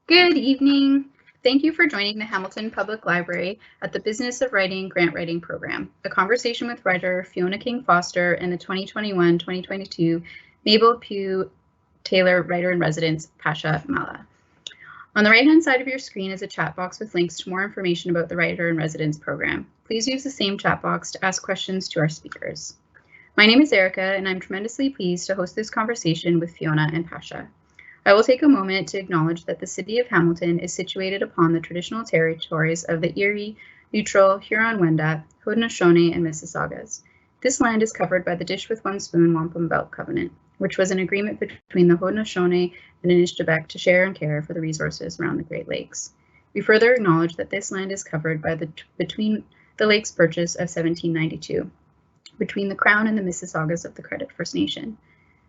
Good evening. Thank you for joining the Hamilton Public Library at the Business of Writing Grant Writing Program, a conversation with writer Fiona King Foster and the 2021-2022 Mabel Pugh Taylor Writer in Residence, Pasha Malla. On the right-hand side of your screen is a chat box with links to more information about the Writer in Residence program. Please use the same chat box to ask questions to our speakers. My name is Erica, and I'm tremendously pleased to host this conversation with Fiona and Pasha. I will take a moment to acknowledge that the city of Hamilton is situated upon the traditional territories of the Erie, Neutral, Huron-Wendat, Haudenosaunee, and Mississaugas. This land is covered by the Dish with One Spoon Wampum Belt Covenant, which was an agreement between the Haudenosaunee and Anishinaabeg to share and care for the resources around the Great Lakes. We further acknowledge that this land is covered by the Between the Lakes Purchase of 1792, between the Crown and the Mississaugas of the Credit First Nation.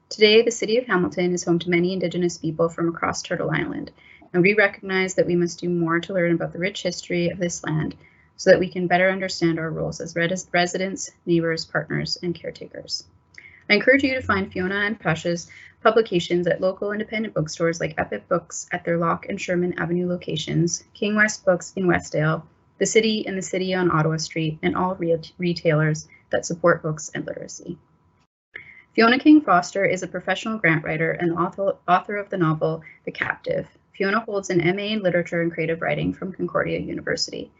Today, the city of Hamilton is home to many Indigenous people from across Turtle Island, and we recognize that we must do more to learn about the rich history of this land so that we can better understand our roles as residents, neighbors, partners, and caretakers. I encourage you to find Fiona and Pasha's publications at local independent bookstores like Epic Books at their Locke and Sherman Avenue locations, King West Books in Westdale, The City and the City on Ottawa Street, and all retailers that support books and literacy. Fiona King Foster is a professional grant writer and author of the novel The Captive. Fiona holds an MA in Literature and Creative Writing from Concordia University.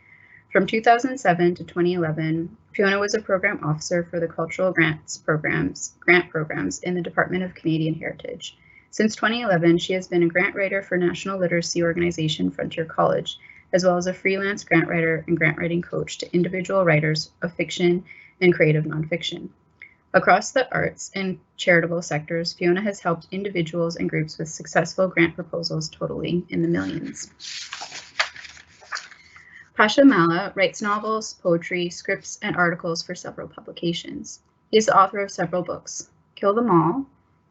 From 2007 to 2011, Fiona was a program officer for the Cultural Grant programs in the Department of Canadian Heritage. Since 2011, she has been a grant writer for national literacy organization Frontier College, as well as a freelance grant writer and grant writing coach to individual writers of fiction and creative nonfiction. Across the arts and charitable sectors, Fiona has helped individuals and groups with successful grant proposals totaling in the millions. Pasha Malla writes novels, poetry, scripts, and articles for several publications. He is the author of several books: Kill Them All,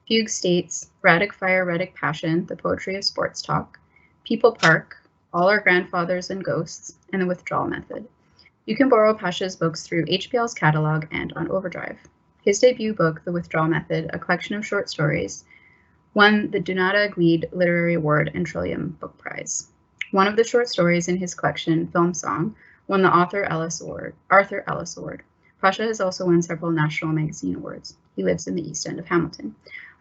Fugue States, Radic Fire, Radic Passion, The Poetry of Sports Talk, People Park, All Our Grandfathers and Ghosts, and The Withdrawal Method. You can borrow Pasha's books through HPL's catalog and on Overdrive. His debut book, The Withdrawal Method, a collection of short stories, won the Donata Guide Literary Award and Trillium Book Prize. One of the short stories in his collection, Film Song, won the Arthur Ellis Award. Pasha has also won several national magazine awards. He lives in the East End of Hamilton.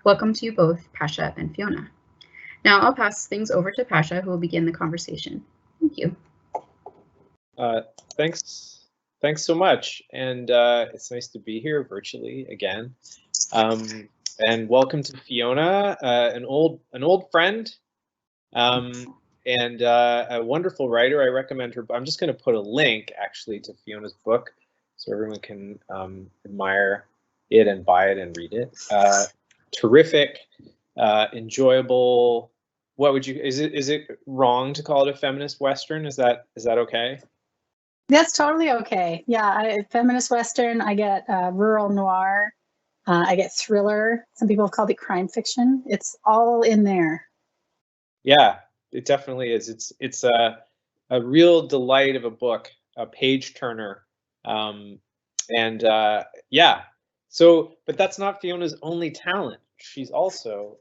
Welcome to you both, Pasha and Fiona. Now I'll pass things over to Pasha, who will begin the conversation. Thank you. Thanks so much, and it's nice to be here virtually again. And welcome to Fiona, an old friend, and a wonderful writer. I recommend her. I'm just going to put a link actually to Fiona's book, so everyone can admire it and buy it and read it. Terrific, enjoyable. What would you? Is it wrong to call it a feminist Western? Is that okay? That's totally okay. Yeah, feminist Western, I get rural noir, I get thriller. Some people have called it crime fiction. It's all in there. Yeah, it definitely is. It's a real delight of a book, a page turner. Yeah, so, but that's not Fiona's only talent. She's also,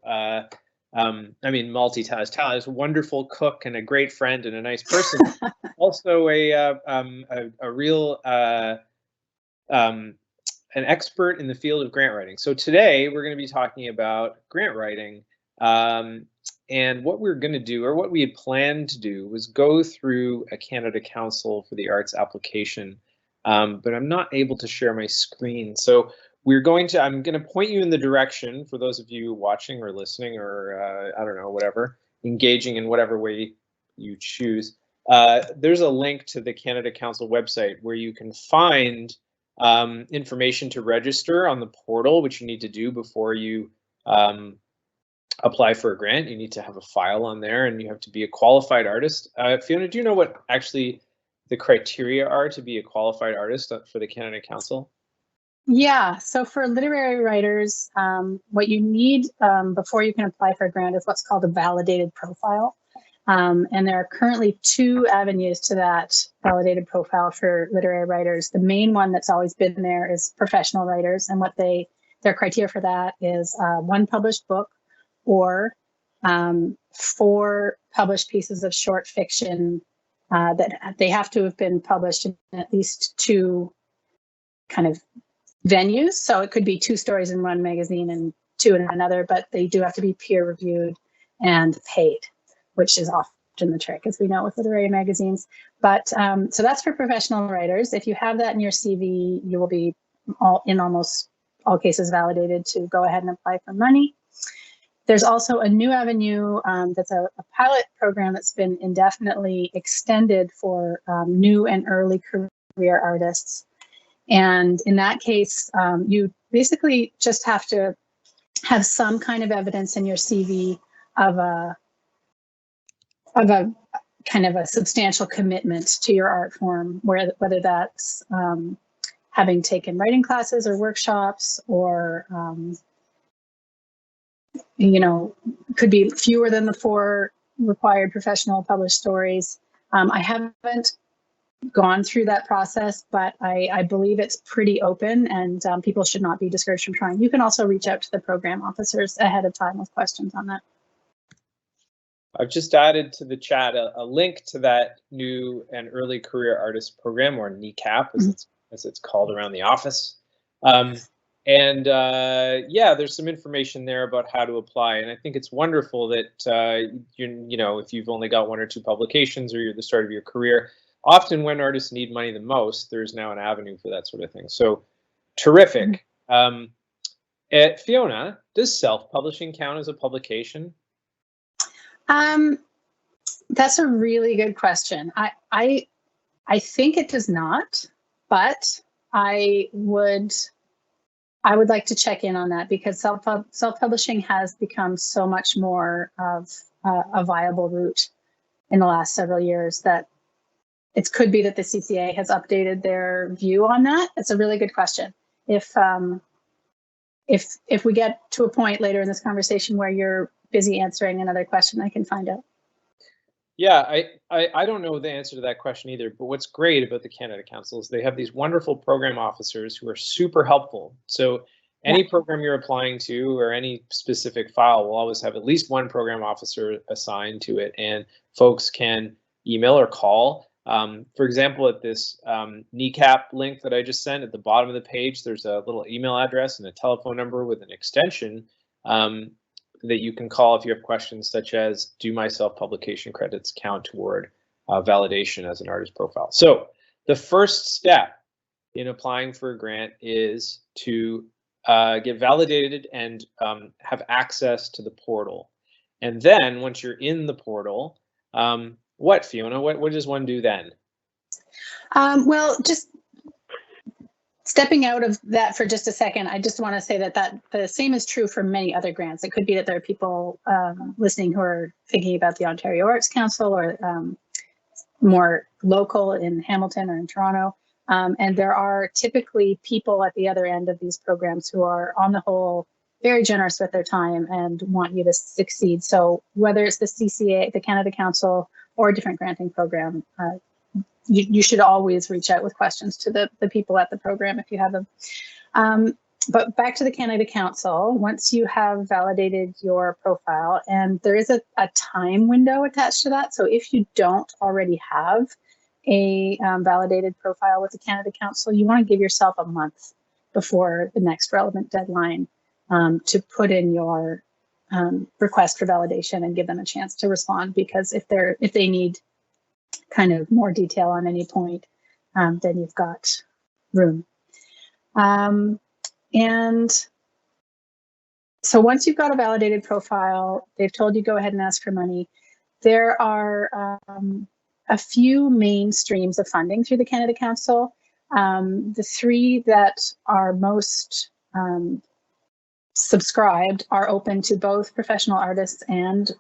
multi-talented, a wonderful cook and a great friend and a nice person. Also a real an expert in the field of grant writing. So today we're going to be talking about grant writing, and what we're going to do, or what we had planned to do, was go through a Canada Council for the Arts application, but I'm not able to share my screen. So I'm going to point you in the direction for those of you watching or listening, or I don't know, whatever, engaging in whatever way you choose. There's a link to the Canada Council website where you can find information to register on the portal, which you need to do before you apply for a grant. You need to have a file on there, and you have to be a qualified artist. Fiona, do you know what actually the criteria are to be a qualified artist for the Canada Council? Yeah, so for literary writers, what you need before you can apply for a grant is what's called a validated profile. And there are currently two avenues to that validated profile for literary writers. The main one that's always been there is professional writers, and their criteria for that is one published book or 4 published pieces of short fiction that they have to have been published in at least 2 kind of venues. So it could be 2 stories in one magazine and 2 in another, but they do have to be peer reviewed and paid, which is often the trick, as we know with literary magazines. But so that's for professional writers. If you have that in your CV, you will be in almost all cases validated to go ahead and apply for money. There's also a new avenue that's a pilot program that's been indefinitely extended for new and early career artists. And in that case, you basically just have to have some kind of evidence in your CV of a kind of a substantial commitment to your art form, whether that's having taken writing classes or workshops, or could be fewer than the 4 required professional published stories. I haven't gone through that process, but I believe it's pretty open, and people should not be discouraged from trying. You can also reach out to the program officers ahead of time with questions on that. I've just added to the chat a link to that new and early career artist program, or NECAP, as it's called around the office. Yeah, there's some information there about how to apply, and I think it's wonderful that if you've only got 1 or 2 publications, or you're at the start of your career, often when artists need money the most, there's now an avenue for that sort of thing. So terrific. Fiona, does self-publishing count as a publication? That's a really good question. I think it does not, but I would like to check in on that, because self-publishing has become so much more of a viable route in the last several years that it could be that the CCA has updated their view on that. It's a really good question. If we get to a point later in this conversation where you're busy answering another question, I can find out. Yeah, I don't know the answer to that question either, but what's great about the Canada Council is they have these wonderful program officers who are super helpful. So any program you're applying to, or any specific file, will always have at least 1 program officer assigned to it, and folks can email or call. For example, at this NECAP link that I just sent, at the bottom of the page, there's a little email address and a telephone number with an extension that you can call if you have questions such as, do my self-publication credits count toward validation as an artist profile? So the first step in applying for a grant is to get validated and have access to the portal. And then once you're in the portal, what, Fiona, what does one do then? Well, just stepping out of that for just a second, I just want to say that the same is true for many other grants. It could be that there are people listening who are thinking about the Ontario Arts Council, or more local in Hamilton or in Toronto. And there are typically people at the other end of these programs who are, on the whole, very generous with their time and want you to succeed. So whether it's the CCA, the Canada Council, or a different granting program, you should always reach out with questions to the people at the program if you have them. But back to the Canada Council, once you have validated your profile, and there is a time window attached to that. So if you don't already have a validated profile with the Canada Council, you want to give yourself a month before the next relevant deadline to put in your request for validation and give them a chance to respond. Because if they need kind of more detail on any point, then you've got room. And so once you've got a validated profile, they've told you go ahead and ask for money. There are a few main streams of funding through the Canada Council. The 3 that are most subscribed are open to both professional artists and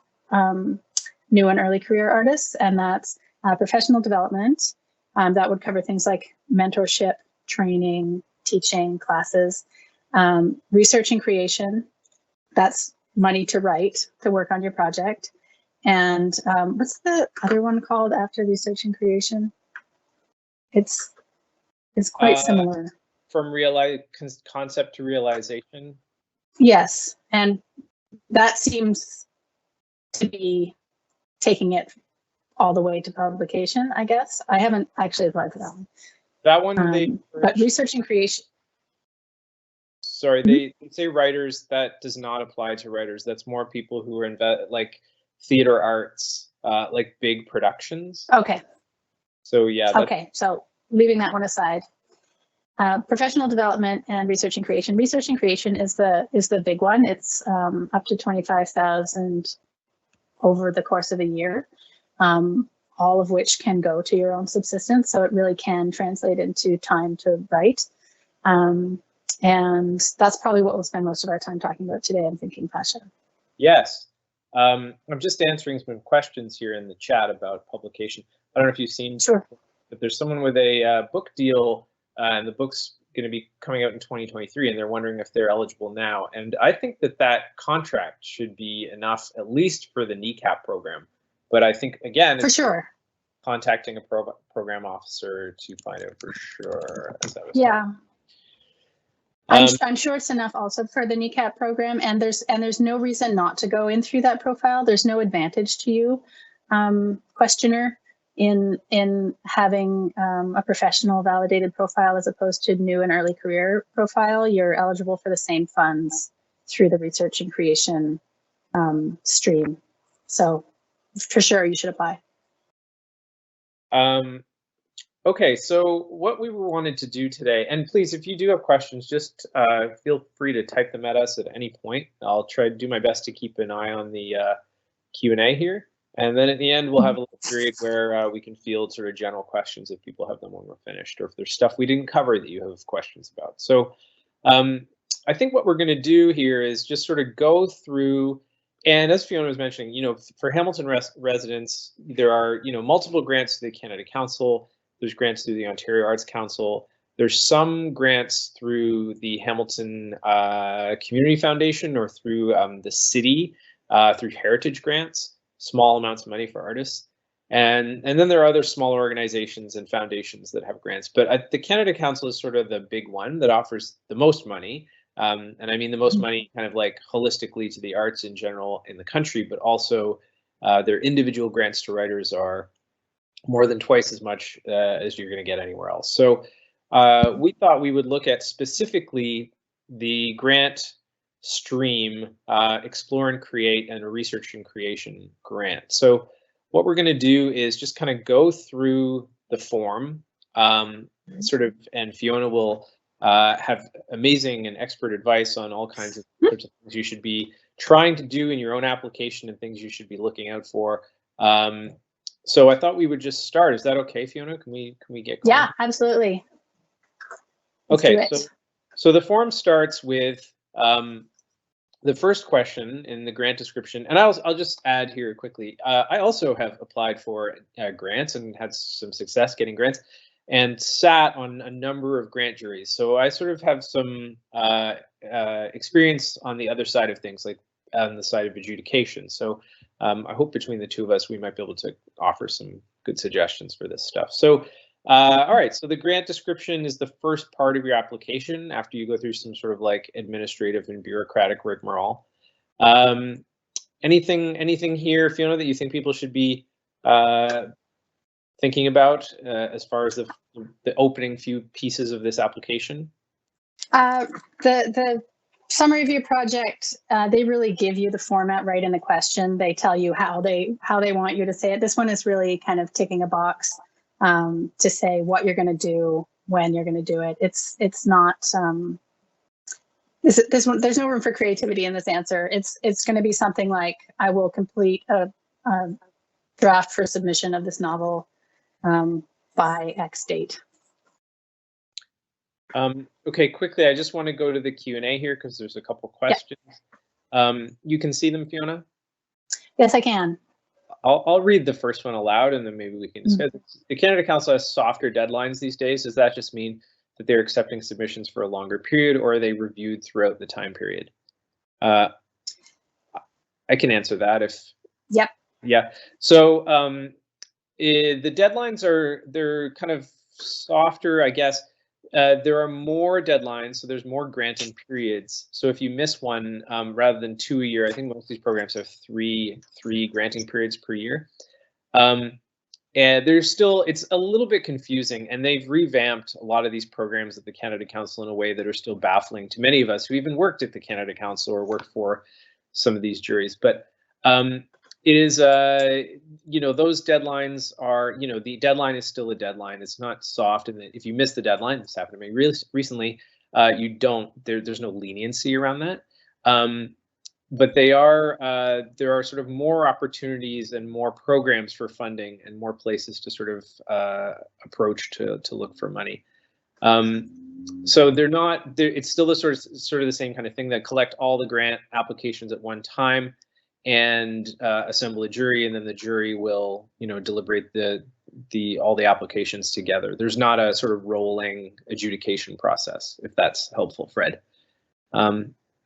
new and early career artists, and that's professional development. That would cover things like mentorship, training, teaching, classes, research and creation. That's money to write, to work on your project. And what's the other one called after research and creation? It's quite similar. From concept to realization. Yes, and that seems to be taking it all the way to publication, I guess. I haven't actually applied for that one. That one, but research and creation. Sorry, they say writers. That does not apply to writers. That's more people who are in like theater arts, like big productions. Okay. So yeah. Okay, so leaving that one aside. Professional development and research and creation. Research and creation is the big one. It's up to 25,000 over the course of a year, all of which can go to your own subsistence. So it really can translate into time to write. And that's probably what we'll spend most of our time talking about today, I'm thinking, Pasha. Yes. I'm just answering some questions here in the chat about publication. I don't know if you've seen, sure, but there's someone with a book deal, and the book's going to be coming out in 2023, and they're wondering if they're eligible now. And I think that contract should be enough, at least for the NECAP program. But I think, again, for sure, contacting a program officer to find out for sure. Yeah. I'm sure it's enough also for the NECAP program, and there's no reason not to go in through that profile. There's no advantage to you, questioner, in having a professional validated profile as opposed to new and early career profile. You're eligible for the same funds through the research and creation stream. So for sure, you should apply. Okay, so what we wanted to do today, and please, if you do have questions, just feel free to type them at us at any point. I'll try to do my best to keep an eye on the Q&A here. And then at the end, we'll have a little period where we can field sort of general questions if people have them when we're finished, or if there's stuff we didn't cover that you have questions about. So I think what we're going to do here is just sort of go through, and as Fiona was mentioning, you know, for Hamilton residents, there are, you know, multiple grants to the Canada Council. There's grants through the Ontario Arts Council. There's some grants through the Hamilton Community Foundation or through the city, through heritage grants, small amounts of money for artists. And then there are other smaller organizations and foundations that have grants. But the Canada Council is sort of the big one that offers the most money. And I mean the most money kind of like holistically to the arts in general in the country, but also their individual grants to writers are more than twice as much as you're going to get anywhere else. So we thought we would look at specifically the grant stream, Explore and Create, and a Research and Creation grant. So what we're going to do is just kind of go through the form, sort of, and Fiona will have amazing and expert advice on all kinds of sorts of things you should be trying to do in your own application and things you should be looking out for. So I thought we would just start. Is that okay, Fiona? Can we get going? Yeah, absolutely. Okay, so the form starts with the first question in the grant description, and I'll just add here quickly. I also have applied for grants and had some success getting grants, and sat on a number of grant juries. So I sort of have some experience on the other side of things, like on the side of adjudication. So I hope between the two of us, we might be able to offer some good suggestions for this stuff. So, all right, so the grant description is the first part of your application after you go through some sort of like administrative and bureaucratic rigmarole. Anything here, Fiona, that you think people should be thinking about as far as the opening few pieces of this application? The summary of your project, they really give you the format right in the question. They tell you how they want you to say it. This one is really kind of ticking a box to say what you're going to do, when you're going to do it. It's not this one. There's no room for creativity in this answer. It's going to be something like, I will complete a draft for submission of this novel by X date. Okay, quickly, I just want to go to the Q&A here because there's a couple questions. Yeah. You can see them, Fiona? Yes, I can. I'll read the first one aloud, and then maybe we can discuss. The Canada Council has softer deadlines these days. Does that just mean that they're accepting submissions for a longer period, or are they reviewed throughout the time period? I can answer that if. Yep. Yeah. So the deadlines they're kind of softer, I guess. There are more deadlines, so there's more granting periods. So if you miss one, rather than 2 a year, I think most of these programs have three granting periods per year. And there's still, it's a little bit confusing, and they've revamped a lot of these programs at the Canada Council in a way that are still baffling to many of us who even worked at the Canada Council or worked for some of these juries. But it is, you know, those deadlines are, you know, the deadline is still a deadline. It's not soft, and if you miss the deadline, this happened to me really recently, you don't, there's no leniency around that. But they are, there are sort of more opportunities and more programs for funding and more places to sort of approach to look for money. So they're not, it's still the sort of the same kind of thing, that collect all the grant applications at one time and assemble a jury, and then the jury will, you know, deliberate all the applications together. There's not a sort of rolling adjudication process, if that's helpful, Fred.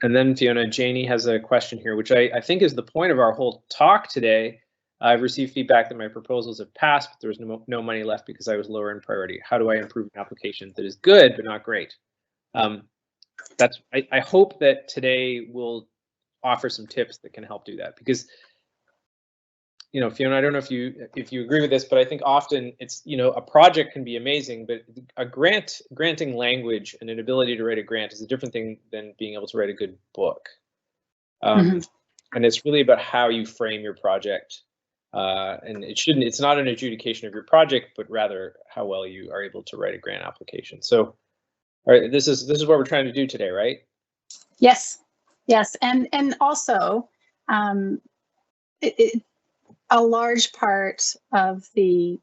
And then Fiona, Janie has a question here, which I think is the point of our whole talk today. I've received feedback that my proposals have passed, but there was no money left because I was lower in priority. How do I improve an application that is good but not great? I hope that today will offer some tips that can help do that, because, you know, Fiona, I don't know if you agree with this, but I think often it's, you know, a project can be amazing, but a granting language and an ability to write a grant is a different thing than being able to write a good book. And it's really about how you frame your project. And it's not an adjudication of your project, but rather how well you are able to write a grant application. So, all right, this is what we're trying to do today, right? Yes, yes, and also, a large part of the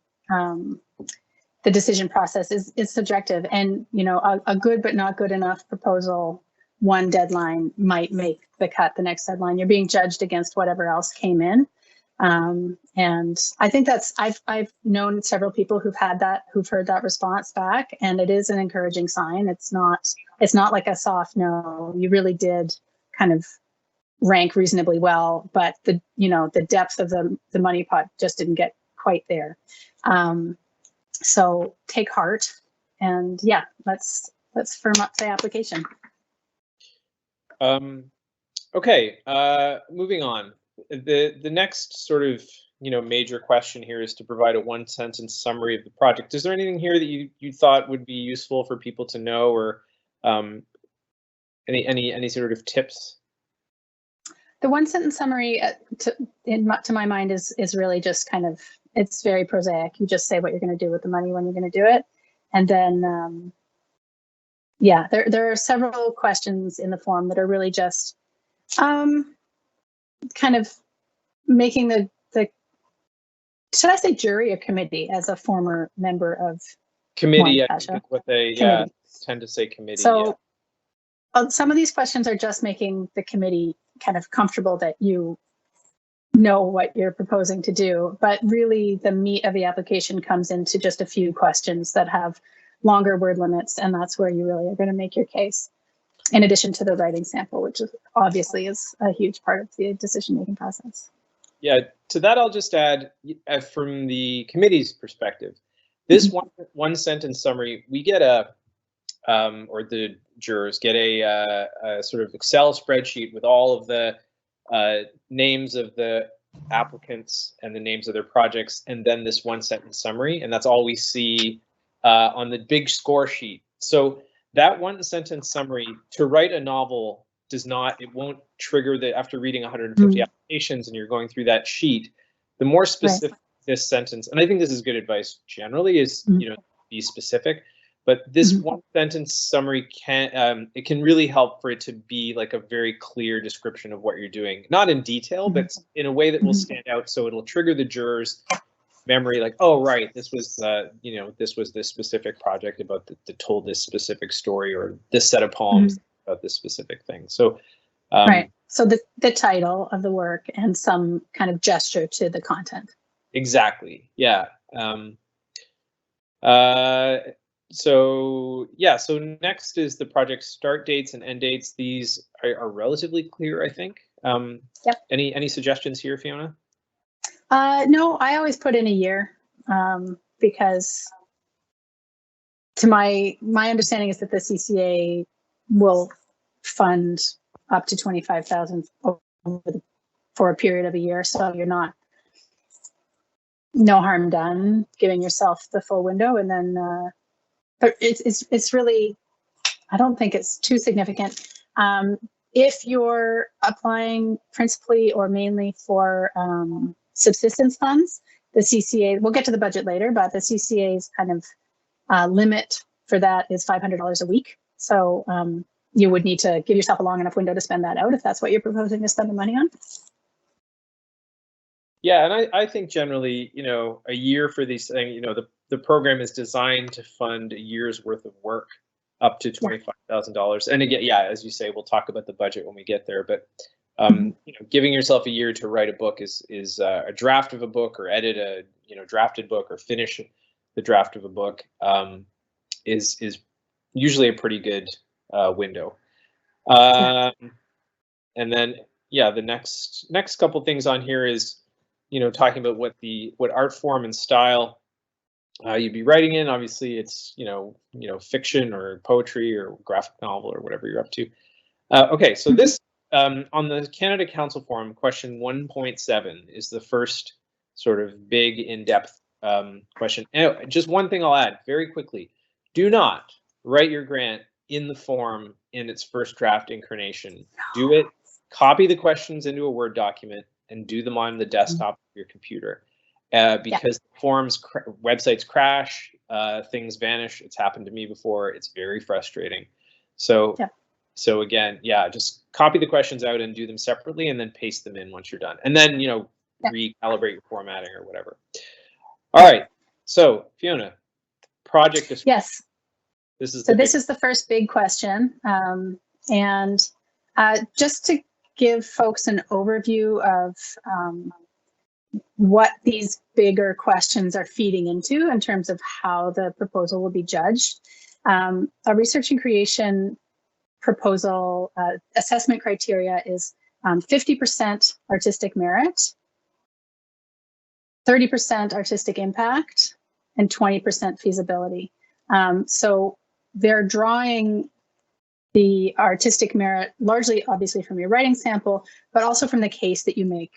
decision process is subjective, and, you know, a good but not good enough proposal, one deadline might make the cut the next deadline. You're being judged against whatever else came in. And I think that's, I've known several people who've heard that response back, and it is an encouraging sign. It's not like a soft no. You really did kind of rank reasonably well, but the depth of the money pot just didn't get quite there. So take heart, and yeah, let's firm up the application. Okay, moving on. The next sort of, you know, major question here is to provide a one-sentence summary of the project. Is there anything here that you thought would be useful for people to know, or any sort of tips? The one-sentence summary, to my mind, is really just kind of, it's very prosaic. You just say what you're going to do with the money when you're going to do it, and then yeah, there are several questions in the form that are really just kind of making the should I say jury or committee, as a former member of committee? One, I think what they tend to say committee. So some of these questions are just making the committee kind of comfortable that you know what you're proposing to do, but really the meat of the application comes into just a few questions that have longer word limits, and that's where you really are going to make your case, in addition to the writing sample, which obviously is a huge part of the decision-making process. Yeah, to that I'll just add, from the committee's perspective, this one sentence summary, we get or the jurors get a sort of Excel spreadsheet with all of the names of the applicants and the names of their projects, and then this one sentence summary, and that's all we see on the big score sheet. So that one sentence summary, to write a novel, it won't trigger after reading 150 applications and you're going through that sheet, the more specific this sentence, and I think this is good advice generally, is, you know, be specific, but this one sentence summary can really help for it to be like a very clear description of what you're doing, not in detail, but in a way that will stand out, so it'll trigger the jurors' memory, like, oh right, this was you know, this was this specific project about that told this specific story, or this set of poems about this specific thing. So right, so the title of the work and some kind of gesture to the content. Exactly, yeah. So yeah, so next is the project start dates and end dates. These are relatively clear, I think. Yep. Any suggestions here, Fiona? No, I always put in a year, because to my understanding is that the CCA will fund up to $25,000 for a period of a year. So you're not, no harm done giving yourself the full window. And then, but it's really, I don't think it's too significant. If you're applying principally or mainly for subsistence funds, the CCA, we'll get to the budget later, but the CCA's kind of limit for that is $500 a week. So you would need to give yourself a long enough window to spend that out if that's what you're proposing to spend the money on. Yeah, and I think generally, a year for these things, the program is designed to fund a year's worth of work up to $25,000. And again, yeah, as you say, we'll talk about the budget when we get there. But giving yourself a year to write a book is a draft of a book, or edit a drafted book, or finish the draft of a book is usually a pretty good window. And then the next couple things on here is talking about what art form and style you'd be writing in. Obviously, it's fiction or poetry or graphic novel or whatever you're up to. Okay, so this on the Canada Council Forum, question 1.7 is the first sort of big in-depth question. And just one thing I'll add very quickly: do not write your grant in the form in its first draft incarnation. Do it. Copy the questions into a Word document and do them on the desktop of your computer. Because forums, websites crash, things vanish. It's happened to me before. It's very frustrating. So again, just copy the questions out and do them separately, and then paste them in once you're done. And then, recalibrate your formatting or whatever. All right. So Fiona, project description. Yes. This is the first big question. And just to give folks an overview of what these bigger questions are feeding into in terms of how the proposal will be judged. A research and creation proposal assessment criteria is 50% artistic merit, 30% artistic impact, and 20% feasibility. So they're drawing the artistic merit largely, obviously, from your writing sample, but also from the case that you make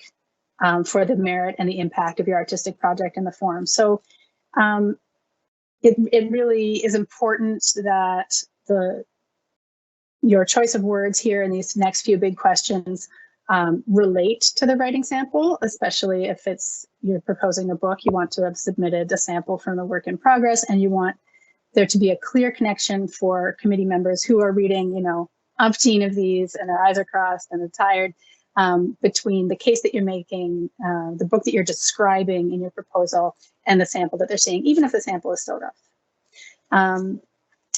for the merit and the impact of your artistic project in the forum. So it really is important that your choice of words here in these next few big questions relate to the writing sample, especially if you're proposing a book. You want to have submitted a sample from the work in progress, and you want there to be a clear connection for committee members who are reading, umpteen of these and their eyes are crossed and they're tired, between the case that you're making, the book that you're describing in your proposal, and the sample that they're seeing, even if the sample is still rough.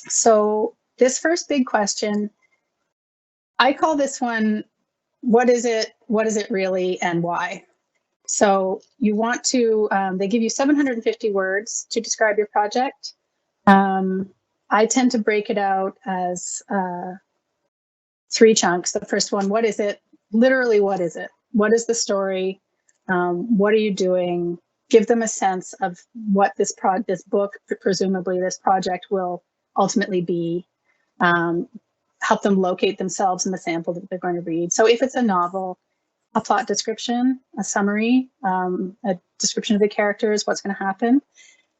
So this first big question, I call this one, what is it really, and why? So you want to, they give you 750 words to describe your project. I tend to break it out as 3 chunks. The first one, what is it? Literally, what is it? What is the story? What are you doing? Give them a sense of what this book, presumably this project, will ultimately be. Help them locate themselves in the sample that they're going to read. So if it's a novel, a plot description, a summary, a description of the characters, what's going to happen.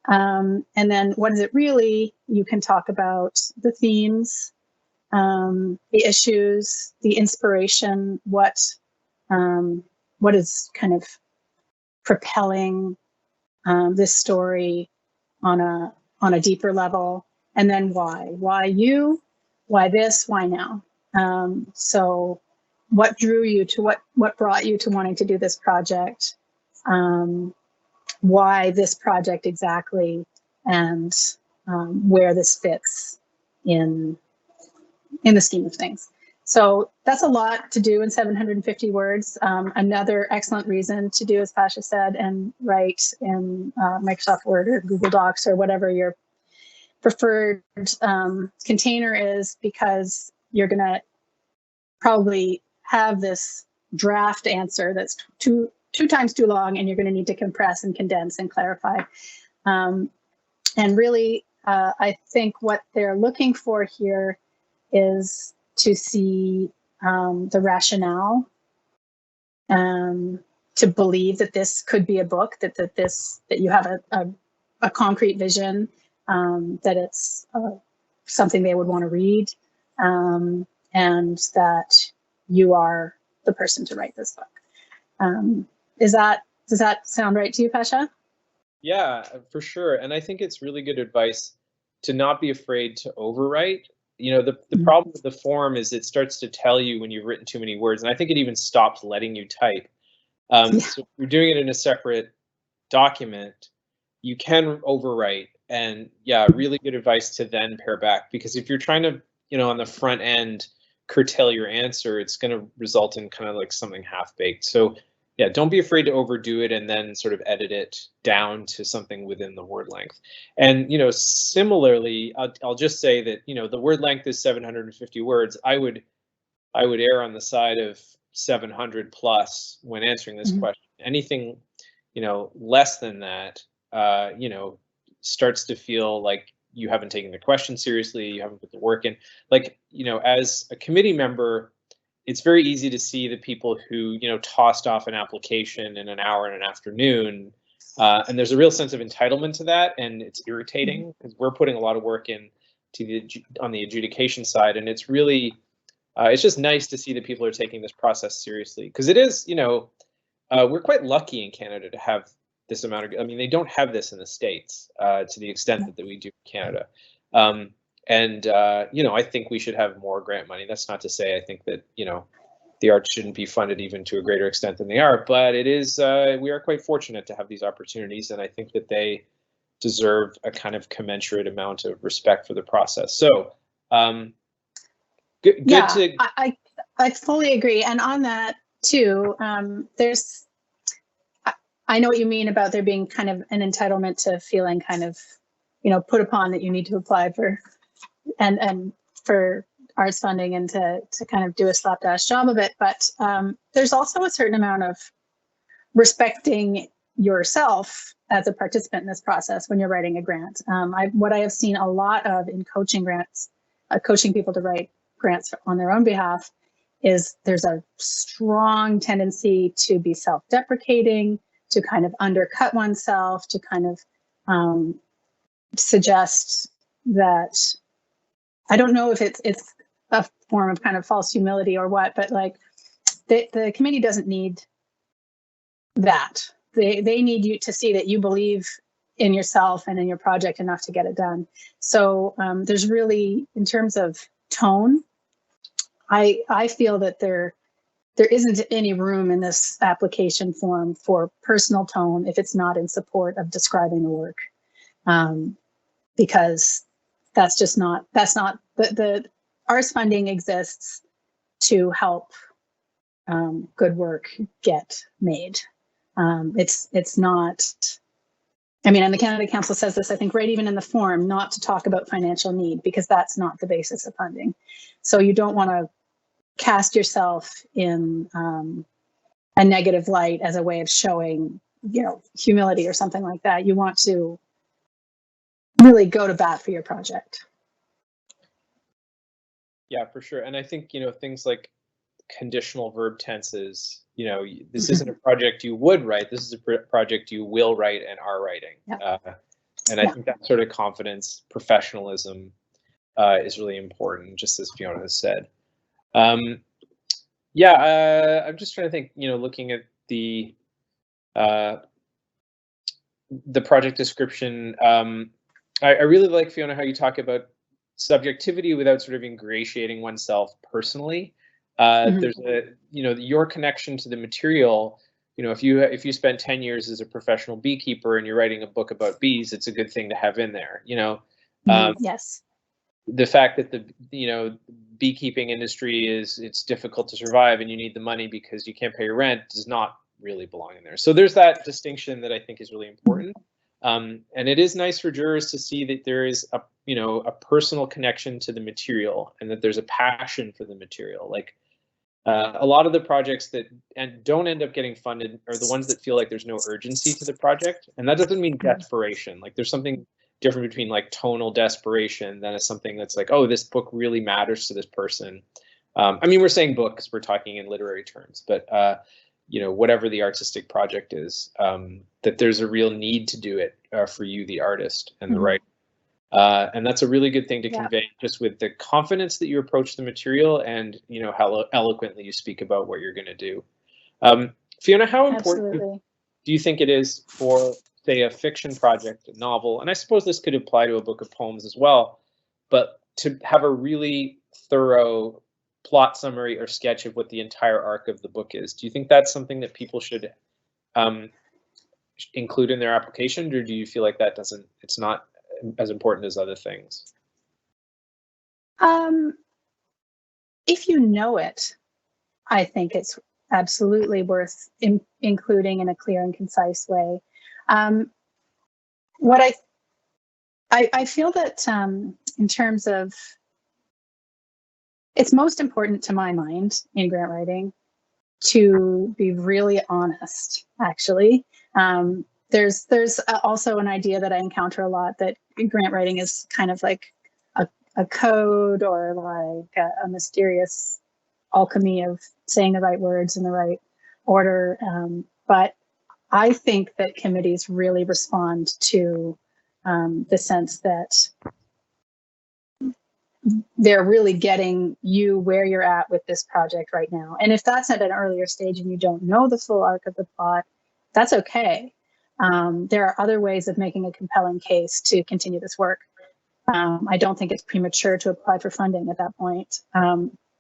And then what is it really? You can talk about the themes, the issues, the inspiration, what is kind of propelling this story on a deeper level, and then why you, why this, why now. So what drew you to what brought you to wanting to do this project, why this project exactly, and where this fits in the scheme of things. So that's a lot to do in 750 words. Another excellent reason to do, as Pasha said, and write in Microsoft Word or Google Docs or whatever your preferred container is, because you're going to probably have this draft answer that's two times too long, and you're going to need to compress and condense and clarify. And really, I think what they're looking for here is to see the rationale, to believe that this could be a book, that you have a concrete vision, that it's something they would want to read, and that you are the person to write this book. Does that sound right to you, Pasha? Yeah, for sure. And I think it's really good advice to not be afraid to overwrite. You know, the problem with the form is it starts to tell you when you've written too many words, and I think it even stops letting you type. So if you're doing it in a separate document, you can overwrite. And yeah, really good advice to then pare back, because if you're trying to, you know, on the front end, curtail your answer, it's going to result in kind of like something half-baked. So yeah, don't be afraid to overdo it and then sort of edit it down to something within the word length. And, you know, similarly, I'll just say that, you know, the word length is 750 words. I would err on the side of 700 plus when answering this question. Anything, you know, less than that, you know, starts to feel like you haven't taken the question seriously, you haven't put the work in. Like, you know, as a committee member, it's very easy to see the people who, you know, tossed off an application in an hour and an afternoon. And there's a real sense of entitlement to that, and it's irritating because we're putting a lot of work in on the adjudication side, and it's really, it's just nice to see that people are taking this process seriously, because it is, you know, we're quite lucky in Canada to have this amount of, I mean, they don't have this in the States to the extent that we do in Canada. You know, I think we should have more grant money. That's not to say I think that, you know, the arts shouldn't be funded even to a greater extent than they are, but it is, we are quite fortunate to have these opportunities, and I think that they deserve a kind of commensurate amount of respect for the process. So, good to. I fully agree. And on that too, I know what you mean about there being kind of an entitlement to feeling kind of, you know, put upon that you need to apply for and for arts funding and to kind of do a slapdash job of it. But there's also a certain amount of respecting yourself as a participant in this process when you're writing a grant. What I have seen a lot of in coaching grants, coaching people to write grants on their own behalf, is there's a strong tendency to be self-deprecating, to kind of undercut oneself, to kind of suggest that, I don't know if it's a form of kind of false humility or what, but like the committee doesn't need that. They need you to see that you believe in yourself and in your project enough to get it done. So there's really, in terms of tone, I feel that there isn't any room in this application form for personal tone if it's not in support of describing the work, because that's not the arts funding exists to help good work get made. It's not, I mean, and the Canada Council says this, I think, right even in the form, not to talk about financial need, because that's not the basis of funding. So you don't want to cast yourself in a negative light as a way of showing, you know, humility or something like that. You want to really go to bat for your project. Yeah, for sure. And I think, you know, things like conditional verb tenses, you know, this isn't a project you would write, this is a project you will write and are writing. And I think that sort of confidence, professionalism is really important, just as Fiona has said. I'm just trying to think, you know, looking at the project description. I really like, Fiona, how you talk about subjectivity without sort of ingratiating oneself personally. There's a, you know, your connection to the material. You know, if you spend 10 years as a professional beekeeper and you're writing a book about bees, it's a good thing to have in there. You know, yes. The fact that the, you know, beekeeping industry it's difficult to survive and you need the money because you can't pay your rent does not really belong in there. So there's that distinction that I think is really important. And it is nice for jurors to see that there is a, you know, a personal connection to the material and that there's a passion for the material. Like a lot of the projects that don't end up getting funded are the ones that feel like there's no urgency to the project. And that doesn't mean desperation. Like there's something difference between like tonal desperation than as something that's like, oh, this book really matters to this person. I mean, we're saying book because we're talking in literary terms, but you know, whatever the artistic project is, that there's a real need to do it for you, the artist and the writer. And that's a really good thing to convey, just with the confidence that you approach the material and, you know, how eloquently you speak about what you're going to do. Fiona, how important do you think it is for, say, a fiction project, a novel, and I suppose this could apply to a book of poems as well, but to have a really thorough plot summary or sketch of what the entire arc of the book is? Do you think that's something that people should include in their application, or do you feel like that it's not as important as other things? If you know it, I think it's absolutely worth including in a clear and concise way. What I feel that in terms of, it's most important to my mind in grant writing to be really honest, actually. There's also an idea that I encounter a lot that grant writing is kind of like a code or like a mysterious alchemy of saying the right words in the right order. But I think that committees really respond to the sense that they're really getting you where you're at with this project right now. And if that's at an earlier stage and you don't know the full arc of the plot, that's okay. There are other ways of making a compelling case to continue this work. I don't think it's premature to apply for funding at that point.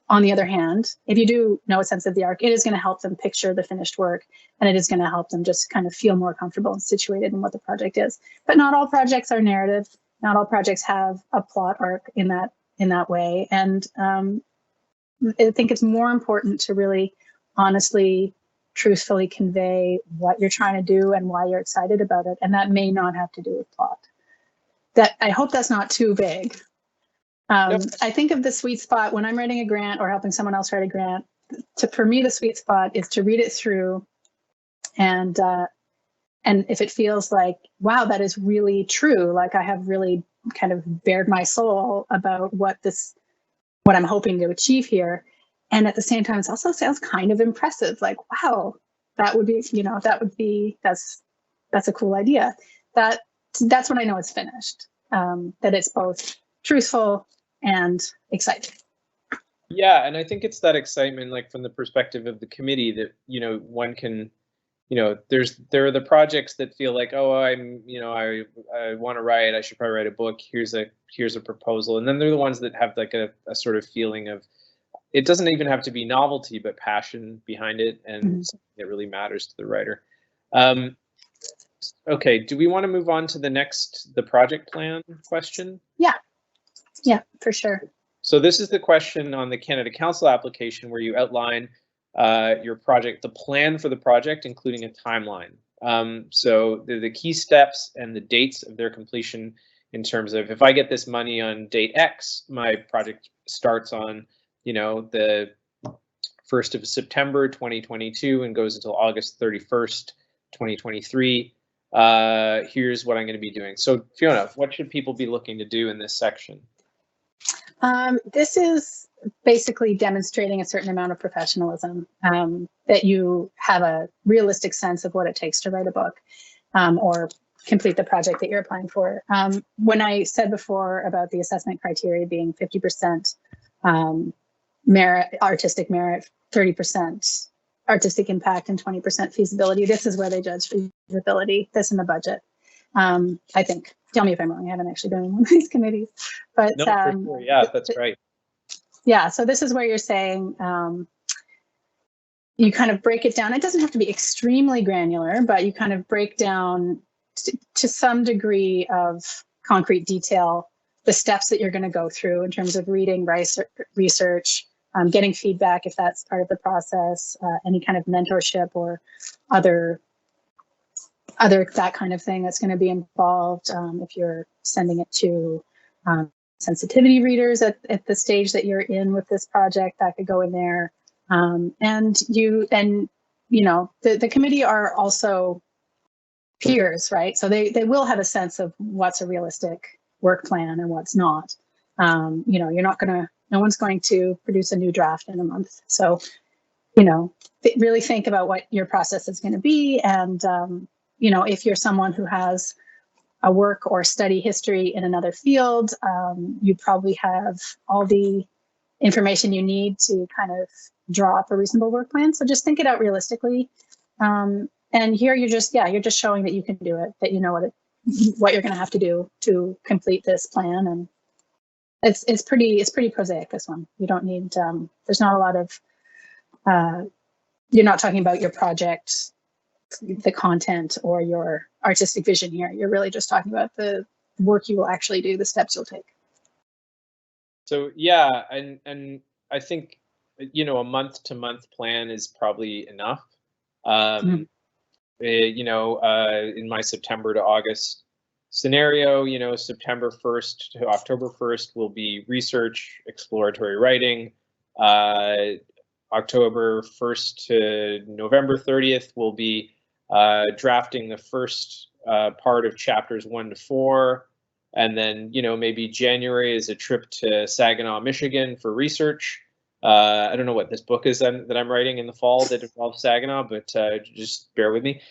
On the other hand, if you do know a sense of the arc, it is going to help them picture the finished work, and it is going to help them just kind of feel more comfortable and situated in what the project is. But not all projects are narrative. Not all projects have a plot arc in that way. And I think it's more important to really honestly, truthfully convey what you're trying to do and why you're excited about it. And that may not have to do with plot. That, I hope that's not too vague. Nope. I think of the sweet spot when I'm writing a grant or helping someone else write a grant. For me, the sweet spot is to read it through, and if it feels like, wow, that is really true, like I have really kind of bared my soul about what I'm hoping to achieve here, and at the same time, it also sounds kind of impressive. Like, wow, that's a cool idea. That's when I know it's finished. That it's both truthful and exciting. Yeah, and I think it's that excitement, like from the perspective of the committee, that, you know, one can, you know, there are the projects that feel like, oh, I want to write, I should probably write a book. Here's a proposal, and then there are the ones that have like a sort of feeling of, it doesn't even have to be novelty, but passion behind it, and something that really matters to the writer. Okay, do we want to move on to the project plan question? Yeah, for sure. So this is the question on the Canada Council application where you outline your project, the plan for the project, including a timeline. So the key steps and the dates of their completion, in terms of, if I get this money on date X, my project starts on, you know, the 1st of September 2022 and goes until August 31st, 2023. Here's what I'm going to be doing. So Fiona, what should people be looking to do in this section? This is basically demonstrating a certain amount of professionalism, that you have a realistic sense of what it takes to write a book or complete the project that you're applying for. When I said before about the assessment criteria being 50% merit, artistic merit, 30% artistic impact, and 20% feasibility, this is where they judge feasibility, this in the budget. I think. Tell me if I'm wrong. I haven't actually been in one of these committees, but no, for sure. Yeah, that's right. Yeah, so this is where you're saying you kind of break it down. It doesn't have to be extremely granular, but you kind of break down to some degree of concrete detail the steps that you're going to go through in terms of reading, research, getting feedback if that's part of the process, any kind of mentorship or other that kind of thing that's going to be involved. If you're sending it to sensitivity readers at the stage that you're in with this project, that could go in there. And the committee are also peers, right? So they will have a sense of what's a realistic work plan and what's not. You know, no one's going to produce a new draft in a month. So, you know, really think about what your process is going to be. And, you know, if you're someone who has a work or study history in another field, you probably have all the information you need to kind of draw up a reasonable work plan. So just think it out realistically. And here you're just showing that you can do it, that you know what you're going to have to do to complete this plan. And it's pretty prosaic, this one. You don't need, there's not a lot of, you're not talking about your project, the content, or your artistic vision here. You're really just talking about the work you will actually do, the steps you'll take. So yeah, and I think, you know, a month-to-month plan is probably enough. You know, in my September to August scenario, you know, September 1st to October 1st will be research, exploratory writing. October 1st to November 30th will be drafting the first part of chapters 1 to 4. And then, you know, maybe January is a trip to Saginaw, Michigan for research. I don't know what this book is that I'm writing in the fall that involves Saginaw, but just bear with me.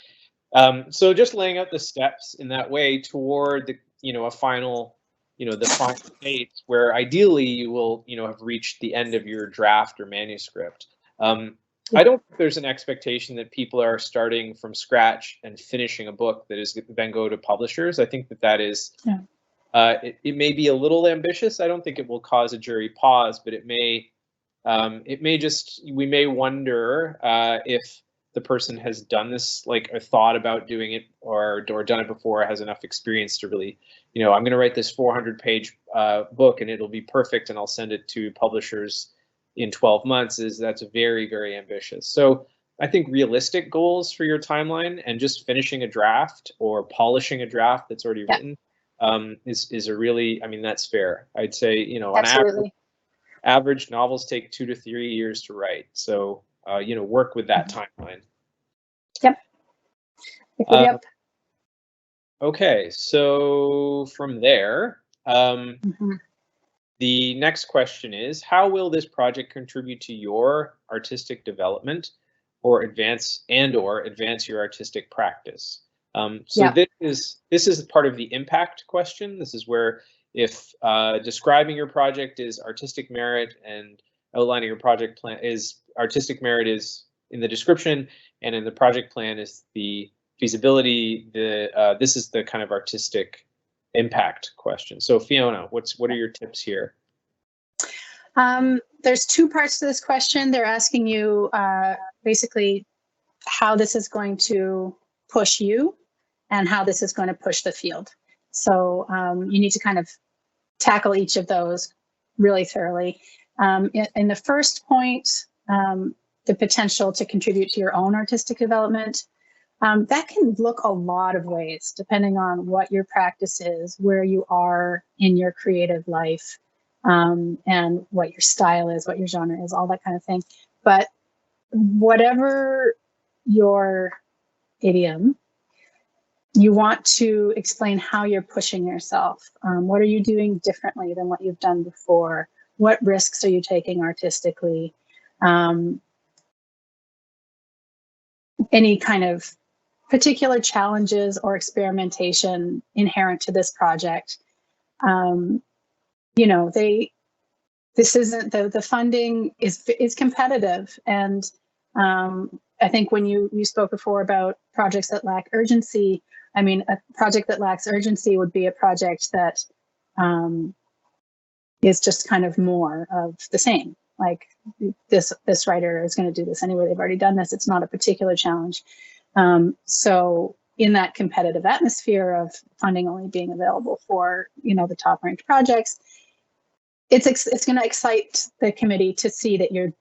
So just laying out the steps in that way toward the, you know, a final, you know, the final dates where ideally you will, you know, have reached the end of your draft or manuscript. I don't think there's an expectation that people are starting from scratch and finishing a book that is then go to publishers. I think that is, it may be a little ambitious. I don't think it will cause a jury pause, but it may just, we may wonder if the person has done this, like, or thought about doing it, or done it before, has enough experience to really, you know, I'm going to write this 400-page book and it'll be perfect and I'll send it to publishers in 12 months. That's very, very ambitious. So I think realistic goals for your timeline, and just finishing a draft or polishing a draft that's already written is a really, I mean, that's fair. I'd say, you know, on average novels take 2 to 3 years to write. So, you know, work with that timeline. Yep. Okay, so from there, the next question is, how will this project contribute to your artistic development or advance your artistic practice? This is part of the impact question. This is where, if describing your project is artistic merit and outlining your project plan is artistic merit is in the description, and in the project plan is the feasibility, this is the kind of artistic impact question. So Fiona, what are your tips here? There's two parts to this question. They're asking you basically how this is going to push you and how this is going to push the field. So you need to kind of tackle each of those really thoroughly. In the first point, the potential to contribute to your own artistic development, that can look a lot of ways, depending on what your practice is, where you are in your creative life, and what your style is, what your genre is, all that kind of thing. But whatever your idiom, you want to explain how you're pushing yourself. What are you doing differently than what you've done before? What risks are you taking artistically? Any kind of particular challenges or experimentation inherent to this project. You know, this isn't, the funding is competitive, and I think when you spoke before about projects that lack urgency, I mean, a project that lacks urgency would be a project that is just kind of more of the same. Like, this writer is going to do this anyway. They've already done this. It's not a particular challenge. So in that competitive atmosphere of funding only being available for, you know, the top ranked projects, it's going to excite the committee to see that you're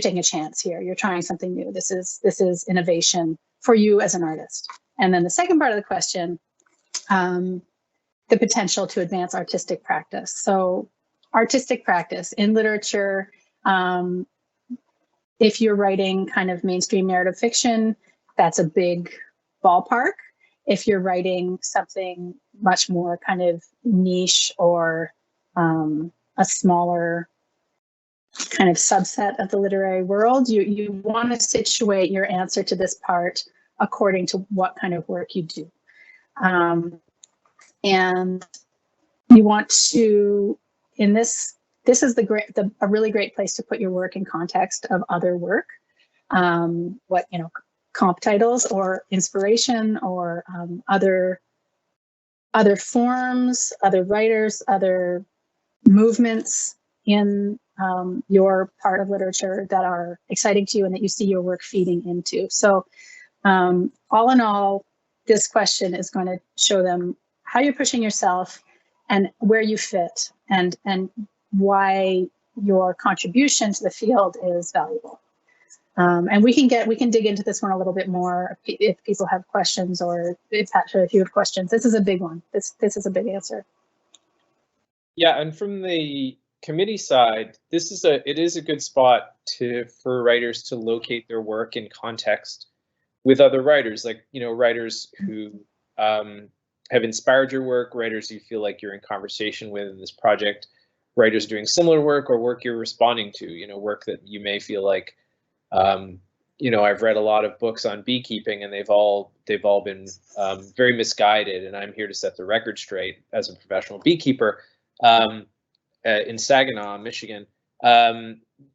taking a chance here. You're trying something new. This is innovation for you as an artist. And then the second part of the question, the potential to advance artistic practice. So artistic practice in literature, if you're writing kind of mainstream narrative fiction, that's a big ballpark. If you're writing something much more kind of niche or a smaller kind of subset of the literary world, you want to situate your answer to this part according to what kind of work you do. And you want to, in this is a really great place to put your work in context of other work. What, comp titles or inspiration or other forms, other writers, other movements in your part of literature that are exciting to you and that you see your work feeding into. So all in all, this question is going to show them how you're pushing yourself and where you fit and why your contribution to the field is valuable. And we can dig into this one a little bit more if people have questions, or Pasha, if you have questions. This is a big one. This is a big answer. Yeah, and from the committee side, it is a good spot for writers to locate their work in context with other writers, like writers who have inspired your work, writers you feel like you're in conversation with in this project, writers doing similar work or work you're responding to, work that you may feel like, I've read a lot of books on beekeeping and they've all been very misguided, and I'm here to set the record straight as a professional beekeeper in Saginaw, Michigan.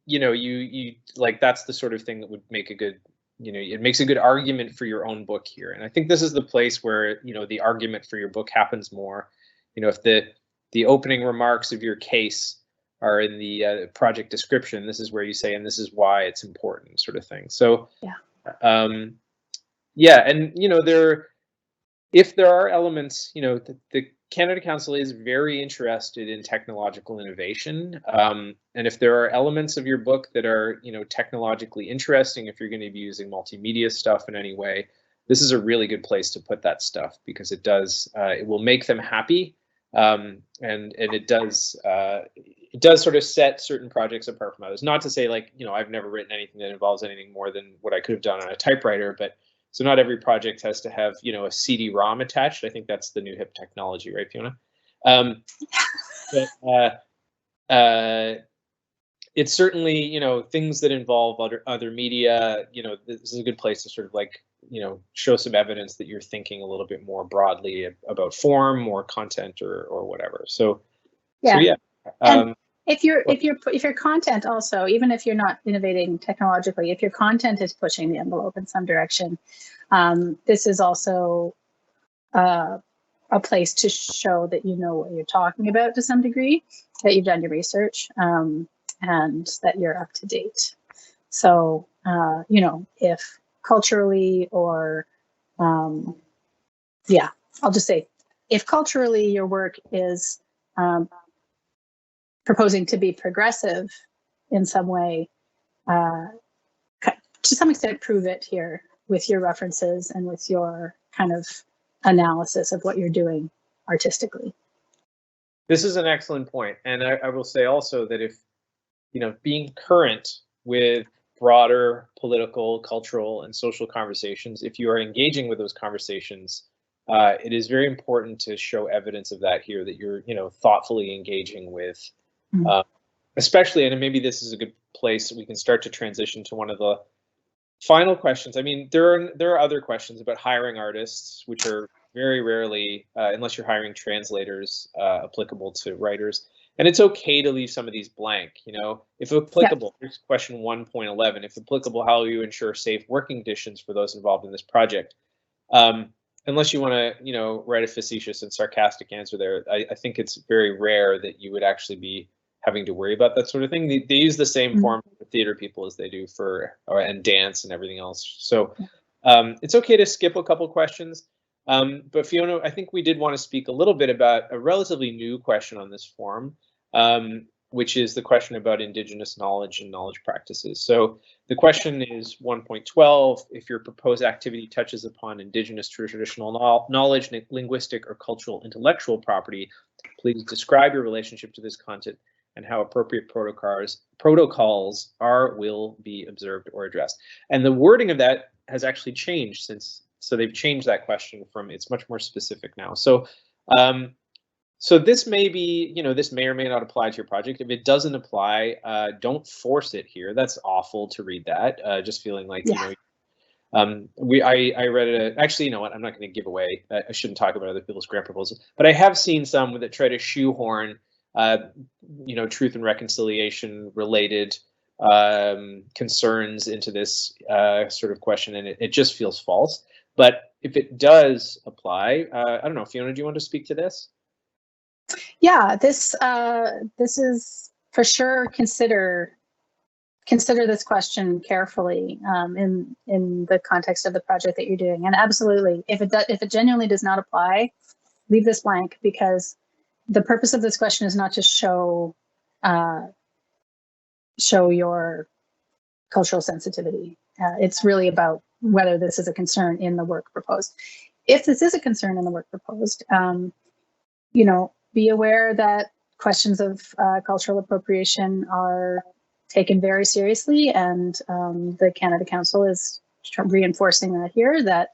You like, that's the sort of thing that would make a good, it makes a good argument for your own book here. And I think this is the place where, the argument for your book happens more. If the opening remarks of your case are in the project description, this is where you say, and this is why it's important, sort of thing. So, and if there are elements, the Canada Council is very interested in technological innovation, and if there are elements of your book that are, technologically interesting, if you're going to be using multimedia stuff in any way, this is a really good place to put that stuff, because it will make them happy, and it does sort of set certain projects apart from others. Not to say, like, I've never written anything that involves anything more than what I could have done on a typewriter, but so not every project has to have, a CD-ROM attached. I think that's the new hip technology, right, Fiona? It's certainly, things that involve other media, this is a good place to sort of like, show some evidence that you're thinking a little bit more broadly about form or content or whatever. So yeah. And if your content also, even if you're not innovating technologically, if your content is pushing the envelope in some direction, this is also a place to show that you know what you're talking about to some degree, that you've done your research, and that you're up to date. So, if culturally or, I'll just say, if culturally your work is proposing to be progressive in some way, to some extent, prove it here with your references and with your kind of analysis of what you're doing artistically. This is an excellent point. And I will say also that if, being current with broader political, cultural, and social conversations, if you are engaging with those conversations, it is very important to show evidence of that here, that you're, thoughtfully engaging with, especially, and maybe this is a good place we can start to transition to one of the final questions. I mean, there are other questions about hiring artists, which are very rarely, unless you're hiring translators, applicable to writers. And it's okay to leave some of these blank, if applicable. Here's question 1.11. If applicable, how will you ensure safe working conditions for those involved in this project? Unless you want to, write a facetious and sarcastic answer there, I think it's very rare that you would actually be having to worry about that sort of thing. They use the same form for theater people as they do and dance and everything else. So it's okay to skip a couple questions. But Fiona, I think we did want to speak a little bit about a relatively new question on this forum, which is the question about Indigenous knowledge and knowledge practices. So the question is 1.12, if your proposed activity touches upon Indigenous traditional knowledge, linguistic or cultural intellectual property, please describe your relationship to this content and how appropriate protocols will be observed or addressed. And the wording of that has actually changed since so they've changed that question from, it's much more specific now. So so this may be, this may or may not apply to your project. If it doesn't apply, don't force it here. That's awful to read that. Just feeling like, I read it. Actually, you know what? I'm not going to give away. I shouldn't talk about other people's grant proposals, but I have seen some that try to shoehorn, truth and reconciliation related concerns into this sort of question, and it just feels false. But if it does apply, I don't know, Fiona, do you want to speak to this? Yeah, this is for sure. Consider this question carefully in the context of the project that you're doing, and absolutely, if it genuinely does not apply, leave this blank, because the purpose of this question is not to show your cultural sensitivity. It's really about whether this is a concern in the work proposed. If this is a concern in the work proposed, be aware that questions of cultural appropriation are taken very seriously, and the Canada Council is reinforcing that here, that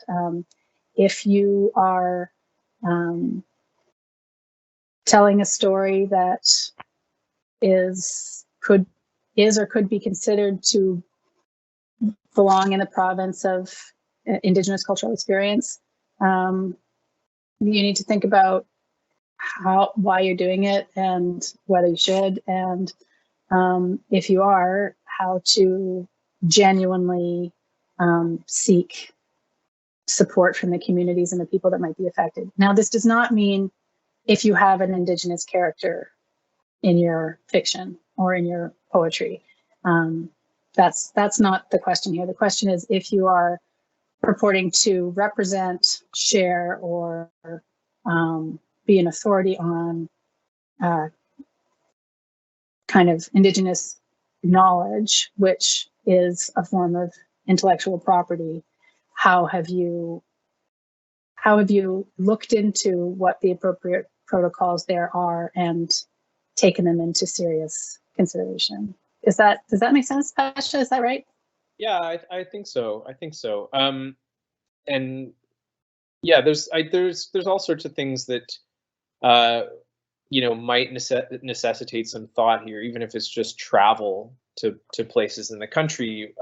if you are telling a story that is or could be considered to belong in the province of Indigenous cultural experience, you need to think about why you're doing it and whether you should, and if you are, how to genuinely seek support from the communities and the people that might be affected. Now, this does not mean if you have an Indigenous character in your fiction or in your poetry. That's not the question here. The question is if you are purporting to represent, share, or be an authority on kind of Indigenous knowledge, which is a form of intellectual property. How have you looked into what the appropriate protocols there are and taken them into serious consideration? Does that make sense, Pasha? Is that right? Yeah, I think so. And yeah, there's all sorts of things that might necessitate some thought here, even if it's just travel to places in the country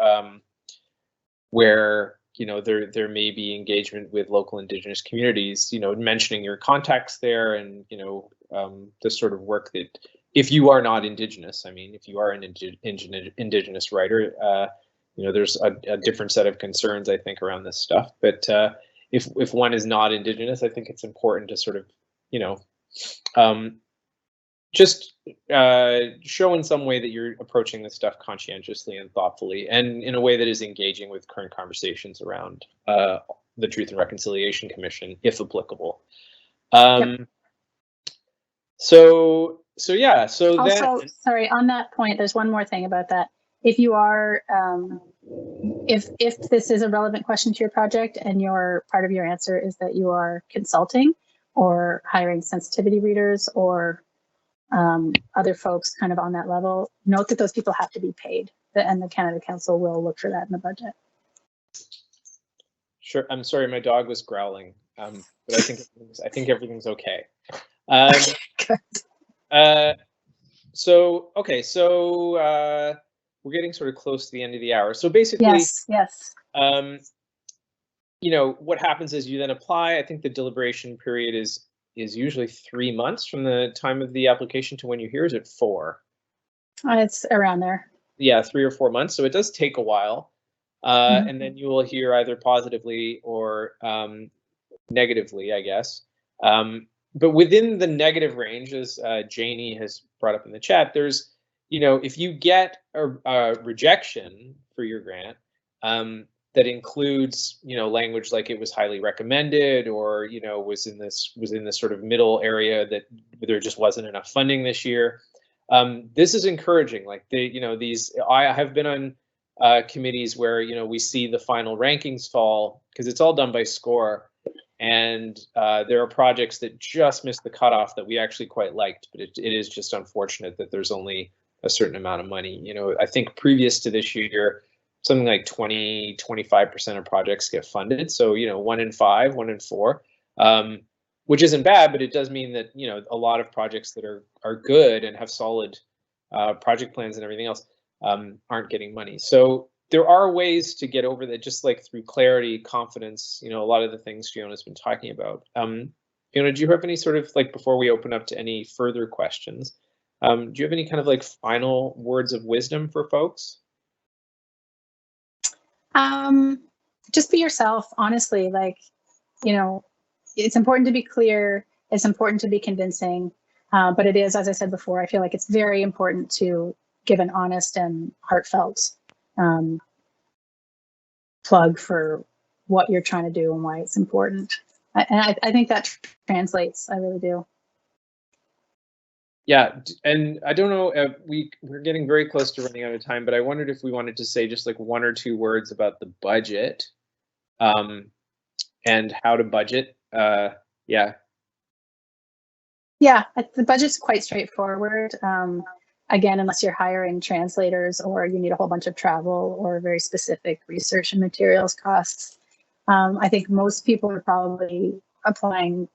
where there may be engagement with local Indigenous communities. Mentioning your contacts there, and the sort of work that, if you are not Indigenous, if you are an Indigenous writer, there's a different set of concerns, I think, around this stuff. But if one is not Indigenous, I think it's important to sort of just show in some way that you're approaching this stuff conscientiously and thoughtfully, and in a way that is engaging with current conversations around the Truth and Reconciliation Commission, if applicable. Yep. So yeah. So also, then, sorry, on that point, there's one more thing about that. If you are, if this is a relevant question to your project, and your part of your answer is that you are consulting or hiring sensitivity readers or other folks kind of on that level, note that those people have to be paid, and the Canada Council will look for that in the budget. Sure. I'm sorry, my dog was growling, but I think everything's okay. So okay, so we're getting sort of close to the end of the hour. So basically, yes. What happens is you then apply. I think the deliberation period is usually 3 months from the time of the application to when you hear. Is it 4? It's around there. Yeah, 3 or 4 months. So it does take a while. And then you will hear either positively or negatively, I guess. But within the negative range, as Janie has brought up in the chat, there's, if you get a rejection for your grant, that includes, language like it was highly recommended, or, was in this sort of middle area, that there just wasn't enough funding this year. This is encouraging. Like I have been on committees where, we see the final rankings fall, because it's all done by score. And there are projects that just missed the cutoff that we actually quite liked, but it is just unfortunate that there's only a certain amount of money. I think previous to this year, something like 20-25% of projects get funded. So 1 in 5, 1 in 4, which isn't bad, but it does mean that a lot of projects that are good and have solid project plans and everything else aren't getting money. So there are ways to get over that, just like through clarity, confidence, a lot of the things Fiona's been talking about. Fiona, do you have any sort of, like, before we open up to any further questions, do you have any kind of like final words of wisdom for folks? Just be yourself, honestly. Like, it's important to be clear. It's important to be convincing. But it is, as I said before, I feel like it's very important to give an honest and heartfelt plug for what you're trying to do and why it's important. And I think that translates. I really do. Yeah, and I don't know, we're getting very close to running out of time, but I wondered if we wanted to say just like 1 or 2 words about the budget, and how to budget. Yeah. Yeah, the budget's quite straightforward. Again, unless you're hiring translators or you need a whole bunch of travel or very specific research and materials costs. I think most people are probably applying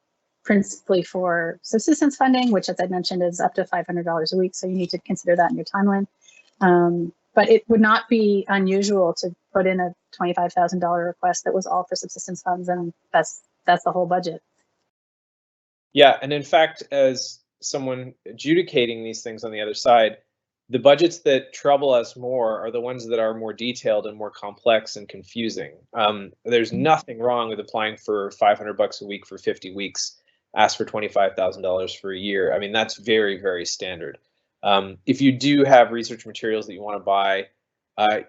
principally for subsistence funding, which, as I mentioned, is up to $500 a week. So you need to consider that in your timeline. But it would not be unusual to put in a $25,000 request that was all for subsistence funds, and that's the whole budget. Yeah, and in fact, as someone adjudicating these things on the other side, the budgets that trouble us more are the ones that are more detailed and more complex and confusing. There's nothing wrong with applying for $500 a week for 50 weeks, ask for $25,000 for a year. I mean, that's very, very standard. If you do have research materials that you want to buy,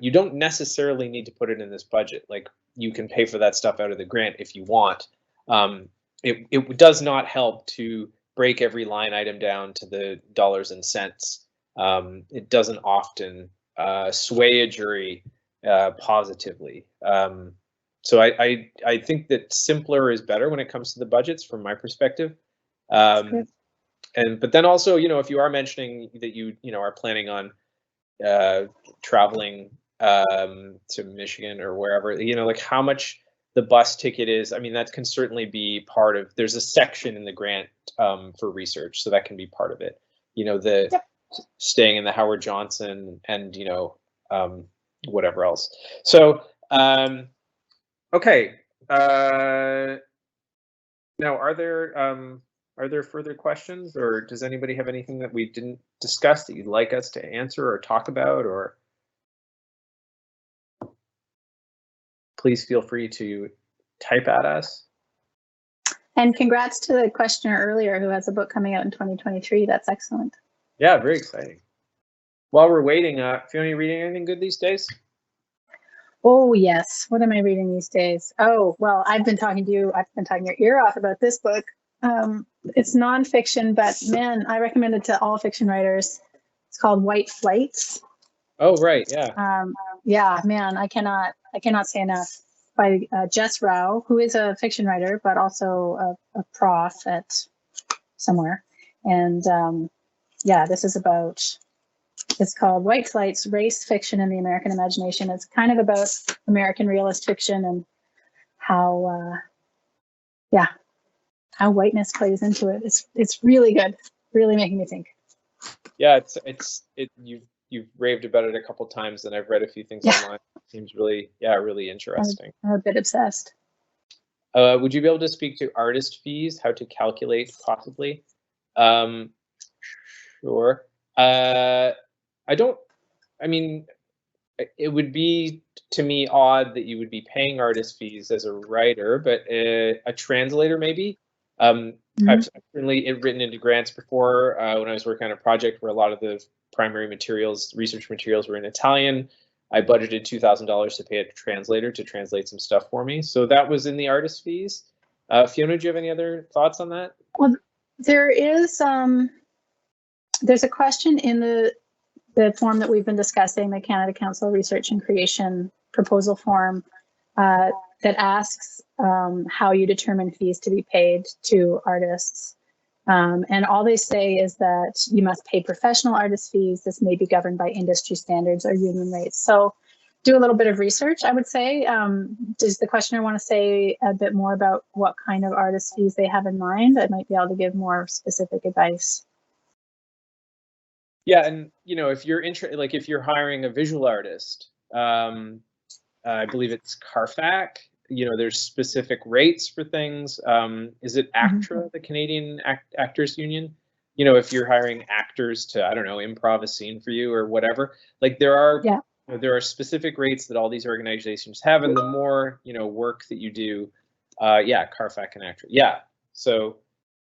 you don't necessarily need to put it in this budget. Like, you can pay for that stuff out of the grant if you want. It does not help to break every line item down to the dollars and cents. It doesn't often sway a jury positively. So I think that simpler is better when it comes to the budgets, from my perspective. But then also, if you are mentioning that you are planning on traveling to Michigan or wherever, like how much the bus ticket is, I mean, that can certainly be part of, there's a section in the grant for research, so that can be part of it. Staying in the Howard Johnson and, whatever else. So, okay. Now, are there further questions, or does anybody have anything that we didn't discuss that you'd like us to answer or talk about, or? Please feel free to type at us. And congrats to the questioner earlier who has a book coming out in 2023. That's excellent. Yeah, very exciting. While we're waiting, Fiona, you reading anything good these days? Oh, yes. What am I reading these days? Oh, well, I've been talking to you. I've been talking your ear off about this book. It's nonfiction, but man, I recommend it to all fiction writers. It's called White Flights. Oh, right. Yeah. Yeah, man, I cannot say enough. By Jess Rao, who is a fiction writer, but also a prof at somewhere. And yeah, this is about, it's called White Flights, Race, Fiction, and the American Imagination. It's kind of about American realist fiction and how, how whiteness plays into it. It's really good, really making me think. Yeah, you've raved about it a couple times, and I've read a few things online. It seems really interesting. I'm a bit obsessed. Would you be able to speak to artist fees, how to calculate possibly? Sure. It would be, to me, odd that you would be paying artist fees as a writer, but a translator maybe. I've certainly written into grants before when I was working on a project where a lot of the primary materials, research materials, were in Italian. I budgeted $2,000 to pay a translator to translate some stuff for me. So that was in the artist fees. Fiona, do you have any other thoughts on that? Well, there is, there's a question in the form that we've been discussing, the Canada Council Research and Creation proposal form, that asks how you determine fees to be paid to artists. And all they say is that you must pay professional artist fees. This may be governed by industry standards or union rates. So do a little bit of research, I would say. Does the questioner want to say a bit more about what kind of artist fees they have in mind? I might be able to give more specific advice. Yeah, and you know, if you're interested, like if you're hiring a visual artist, I believe it's Carfac. You know, there's specific rates for things. Is it ACTRA, the Canadian Actors Union? You know, if you're hiring actors to, I don't know, improv a scene for you or whatever, like there are, you know, there are specific rates that all these organizations have, and the more, you know, work that you do, yeah, Carfac and ACTRA, yeah. So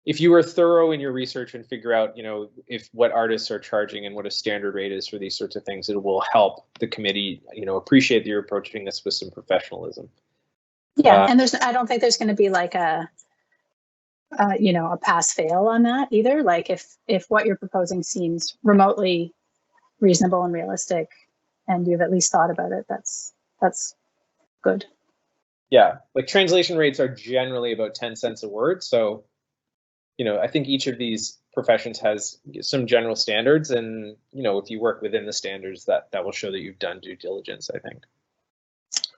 if you are thorough in your research and figure out, you know, if what artists are charging and what a standard rate is for these sorts of things, it will help the committee, you know, appreciate that you're approaching this with some professionalism. Yeah, and I don't think there's going to be like a, you know, a pass-fail on that either. Like if what you're proposing seems remotely reasonable and realistic, and you've at least thought about it, that's good. Yeah, like translation rates are generally about 10 cents a word, so you know, I think each of these professions has some general standards, and you know, if you work within the standards, that will show that you've done due diligence, I think.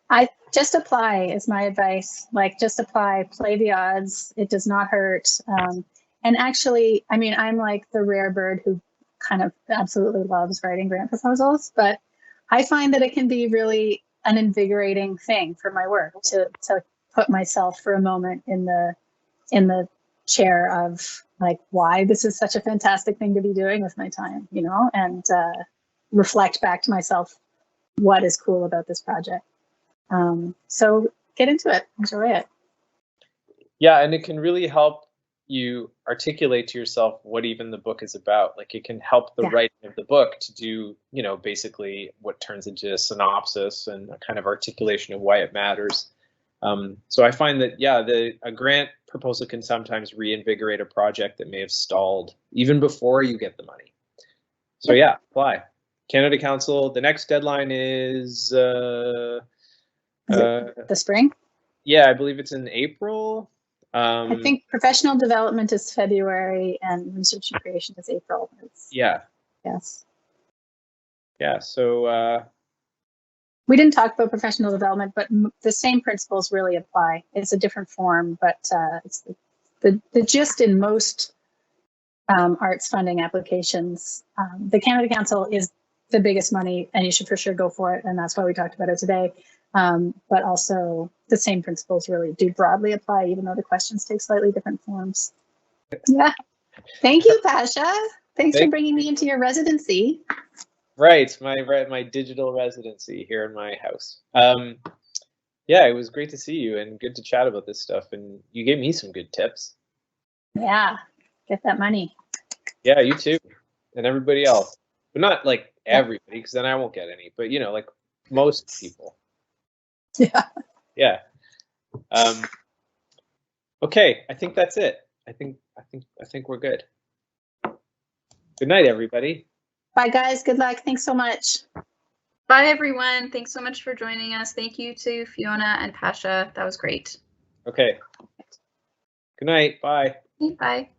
I just apply is my advice. Like, just apply, play the odds. It does not hurt. And actually, I mean, I'm like the rare bird who kind of absolutely loves writing grant proposals, but I find that it can be really an invigorating thing for my work to put myself for a moment in the chair of like why this is such a fantastic thing to be doing with my time, you know, and reflect back to myself what is cool about this project. So get into it, enjoy it. Yeah, and it can really help you articulate to yourself what even the book is about. Like it can help the writing of the book to do, you know, basically what turns into a synopsis and a kind of articulation of why it matters. So I find that, yeah, a grant proposal can sometimes reinvigorate a project that may have stalled even before you get the money. So yeah, apply. Canada Council, the next deadline is the spring? Yeah, I believe it's in April. I think professional development is February and research and creation is April. Yeah. Yes. Yeah, so we didn't talk about professional development, but the same principles really apply. It's a different form, but it's the gist in most arts funding applications. The Canada Council is the biggest money, and you should for sure go for it, and that's why we talked about it today. But also the same principles really do broadly apply, even though the questions take slightly different forms. Yeah. Thank you, Pasha. Thanks for bringing me into your residency. Right, my digital residency here in my house. Yeah, it was great to see you and good to chat about this stuff. And you gave me some good tips. Yeah, get that money. Yeah, you too, and everybody else. But not like everybody, because then I won't get any. But you know, like most people. Yeah. Yeah. Okay, I think that's it. I think we're good. Good night, everybody. Bye, guys. Good luck. Thanks so much. Bye, everyone. Thanks so much for joining us. Thank you to Fiona and Pasha. That was great. Okay. Good night. Bye. Bye.